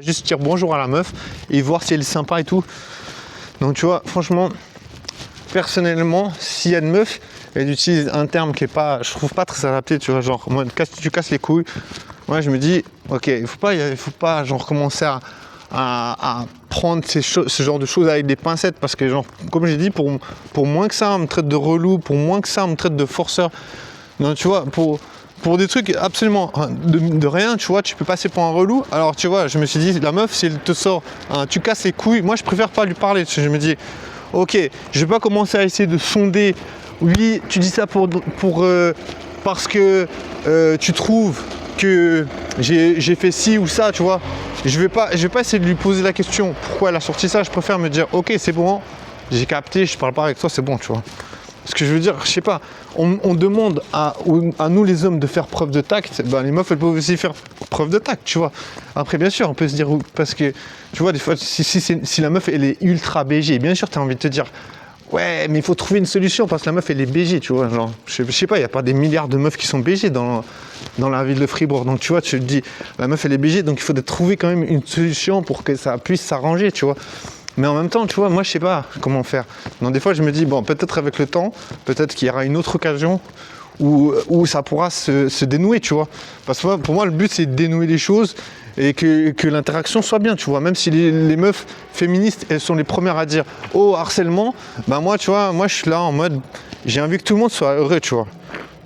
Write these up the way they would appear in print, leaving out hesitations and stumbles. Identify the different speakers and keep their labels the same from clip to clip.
Speaker 1: Juste dire bonjour à la meuf et voir si elle est sympa et tout. Donc tu vois, franchement, personnellement, s'il y a une meuf, elle utilise un terme qui est pas, je trouve pas très adapté, tu vois, genre, moi, tu casses les couilles. Moi, je me dis, ok, il faut pas genre commencer à prendre ce genre de choses avec des pincettes parce que, genre, comme j'ai dit, pour moins que ça, on me traite de relou, pour moins que ça, on me traite de forceur. Donc tu vois, pour des trucs absolument de rien, tu vois, tu peux passer pour un relou. Alors tu vois, je me suis dit, la meuf, si elle te sort, tu casses les couilles, moi je préfère pas lui parler. Je me dis, ok, je vais pas commencer à essayer de sonder. Oui, tu dis ça parce que tu trouves que j'ai fait ci ou ça, tu vois. Je vais pas essayer de lui poser la question pourquoi elle a sorti ça. Je préfère me dire, ok, c'est bon, j'ai capté, je parle pas avec toi, c'est bon, tu vois. Ce que je veux dire, je sais pas, on demande à nous les hommes de faire preuve de tact, ben les meufs elles peuvent aussi faire preuve de tact, tu vois. Après bien sûr, on peut se dire, parce que tu vois, des fois, si la meuf elle est ultra BG, bien sûr tu as envie de te dire, ouais, mais il faut trouver une solution parce que la meuf elle est BG, tu vois. Genre, je sais pas, il n'y a pas des milliards de meufs qui sont BG dans la ville de Fribourg. Donc tu vois, tu te dis, la meuf elle est BG, donc il faut trouver quand même une solution pour que ça puisse s'arranger, tu vois. Mais en même temps, tu vois, moi je sais pas comment faire. Donc des fois je me dis, bon, peut-être avec le temps, peut-être qu'il y aura une autre occasion où ça pourra se dénouer, tu vois. Parce que pour moi le but c'est de dénouer les choses et que l'interaction soit bien, tu vois. Même si les meufs féministes, elles sont les premières à dire, oh harcèlement, bah moi tu vois, moi je suis là en mode, j'ai envie que tout le monde soit heureux, tu vois.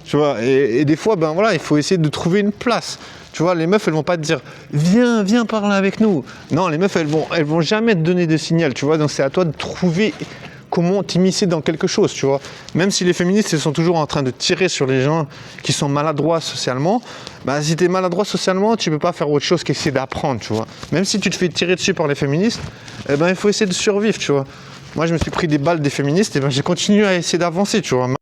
Speaker 1: Tu vois, et des fois, ben voilà, il faut essayer de trouver une place. Tu vois, les meufs, elles vont pas te dire viens parler avec nous. Non, les meufs, elles vont jamais te donner de signal, tu vois. Donc c'est à toi de trouver comment t'immiscer dans quelque chose, tu vois. Même si les féministes, elles sont toujours en train de tirer sur les gens qui sont maladroits socialement, bah si tu es maladroit socialement, tu peux pas faire autre chose qu'essayer d'apprendre, tu vois. Même si tu te fais tirer dessus par les féministes, eh ben il faut essayer de survivre, tu vois. Moi, je me suis pris des balles des féministes, et ben j'ai continué à essayer d'avancer, tu vois.